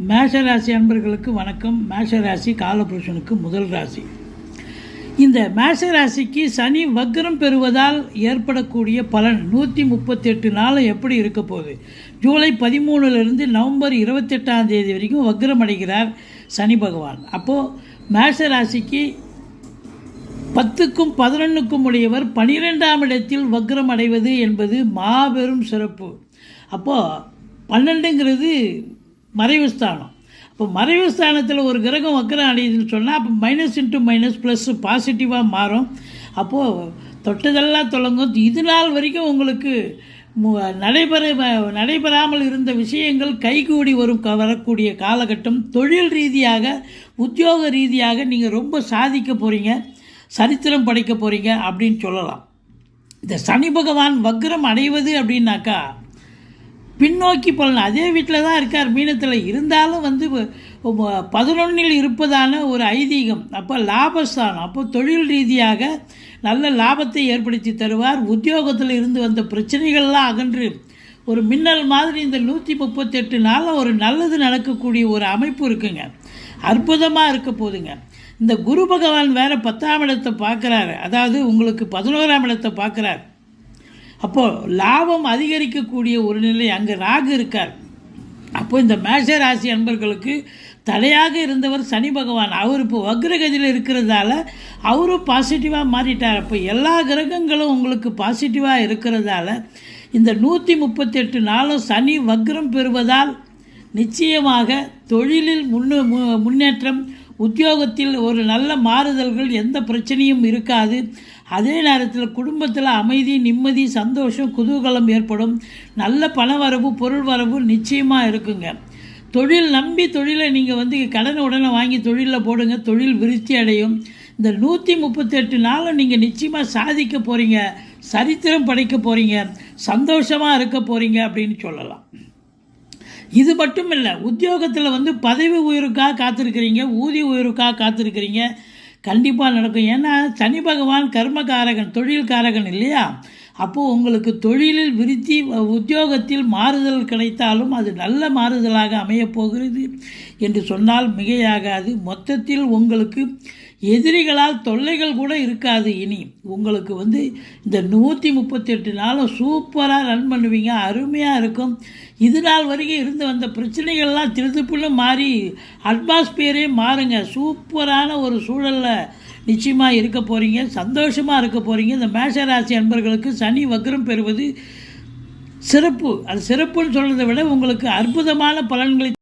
மேஷராசி அன்பர்களுக்கு வணக்கம். மேஷராசி காலபுருஷனுக்கு முதல் ராசி. இந்த மேஷராசிக்கு சனி வக்ரம் பெறுவதால் ஏற்படக்கூடிய பலன் 138 நாள் எப்படி இருக்க போகுது? ஜூலை 13லிருந்து நவம்பர் 28ஆம் தேதி வரைக்கும் வக்ரம் அடைகிறார் சனி பகவான். அப்போது மேஷராசிக்கு 10க்கும் 11க்கும் உடையவர் 12ஆம் இடத்தில் வக்ரம் அடைவது என்பது மாபெரும் சிறப்பு. அப்போது 12ங்கிறது மறைவு ஸ்தானம். அப்போ மறைவு ஸ்தானத்தில் ஒரு கிரகம் வக்ரம் அடையுதுன்னு சொன்னால் அப்போ மைனஸ் இன்ட்டு மைனஸ் ப்ளஸ் பாசிட்டிவாக மாறும். அப்போது தொட்டதெல்லாம் தொடங்கும். இது நாள் வரைக்கும் உங்களுக்கு நடைபெறாமல் இருந்த விஷயங்கள் கைகூடி வரக்கூடிய காலகட்டம். தொழில் ரீதியாக உத்தியோக ரீதியாக நீங்கள் ரொம்ப சாதிக்க போகிறீங்க, சரித்திரம் படைக்க போகிறீங்க அப்படின்னு சொல்லலாம். இந்த சனி பகவான் வக்ரம் அடைவது அப்படின்னாக்கா பின்னோக்கி பலன். அதே வீட்டில் தான் இருக்கார், மீனத்தில் இருந்தாலும் 11ல் இருப்பதான ஒரு ஐதீகம். அப்போ லாபஸ்தானம். அப்போ தொழில் ரீதியாக நல்ல லாபத்தை ஏற்படுத்தி தருவார். உத்தியோகத்தில் இருந்து வந்த பிரச்சனைகள்லாம் அகன்று ஒரு மின்னல் மாதிரி இந்த 138 நாளில் ஒரு நல்லது நடக்கக்கூடிய ஒரு அமைப்பு இருக்குங்க. அற்புதமாக இருக்க போதுங்க. இந்த குரு பகவான் வேறு 10ஆம் இடத்தை பார்க்குறாரு, அதாவது உங்களுக்கு 11ஆம் இடத்தை பார்க்குறார். அப்போது லாபம் அதிகரிக்கக்கூடிய ஒரு நிலை. அங்கே ராகு இருக்கார். அப்போது இந்த மேஷ ராசி அன்பர்களுக்கு தடையாக இருந்தவர் சனி பகவான். அவர் இப்போ வக்ரகதியில் இருக்கிறதால அவரும் பாசிட்டிவாக மாறிட்டார். அப்போ எல்லா கிரகங்களும் உங்களுக்கு பாசிட்டிவாக இருக்கிறதால இந்த 138 நாளும் சனி வக்ரம் பெறுவதால் நிச்சயமாக தொழிலில் முன்னேற்றம், உத்தியோகத்தில் ஒரு நல்ல மாறுதல்கள், எந்த பிரச்சனையும் இருக்காது. அதே நேரத்தில் குடும்பத்தில் அமைதி, நிம்மதி, சந்தோஷம், குதூகலம் ஏற்படும். நல்ல பண வரவு, பொருள் வரவு நிச்சயமாக இருக்குங்க. தொழில் நம்பி தொழிலை நீங்கள் கடனை உடனே வாங்கி தொழிலில் போடுங்க, தொழில் விருத்தி அடையும். இந்த 138 நாளும் நீங்கள் நிச்சயமாக சாதிக்க போகிறீங்க, சரித்திரம் படைக்க போகிறீங்க, சந்தோஷமாக இருக்க போகிறீங்க அப்படின்னு சொல்லலாம். இது மட்டும் இல்லை, உத்தியோகத்தில் பதவி உயர்வுக்காக காத்திருக்கிறீங்க, ஊதிய உயர்வுக்காக காத்திருக்கிறீங்க. கண்டிப்பாக நடக்கும். ஏன்னா சனி பகவான் கர்மகாரகன், தொழில்காரகன் இல்லையா? அப்போது உங்களுக்கு தொழிலில் விருத்தி, உத்தியோகத்தில் மாறுதல் கிடைத்தாலும் அது நல்ல மாறுதலாக அமையப்போகிறது என்று சொன்னால் மிகையாகாது. மொத்தத்தில் உங்களுக்கு எதிரிகளால் தொல்லைகள் கூட இருக்காது. இனி உங்களுக்கு இந்த 138 நாளும் சூப்பராக ரன் பண்ணுவீங்க, அருமையாக இருக்கும். இது நாள் வரைக்கும் இருந்து வந்த பிரச்சனைகள்லாம் திருத்துப்புன்னு மாறி அட்மாஸ்பியரே மாறுங்க. சூப்பரான ஒரு சூழலில் நிச்சயமாக இருக்க போகிறீங்க, சந்தோஷமாக இருக்க போகிறீங்க. இந்த மேஷராசி அன்பர்களுக்கு சனி வக்ரம் பெறுவது சிறப்பு. அது சிறப்புன்னு சொல்கிறத விட உங்களுக்கு அற்புதமான பலன்களை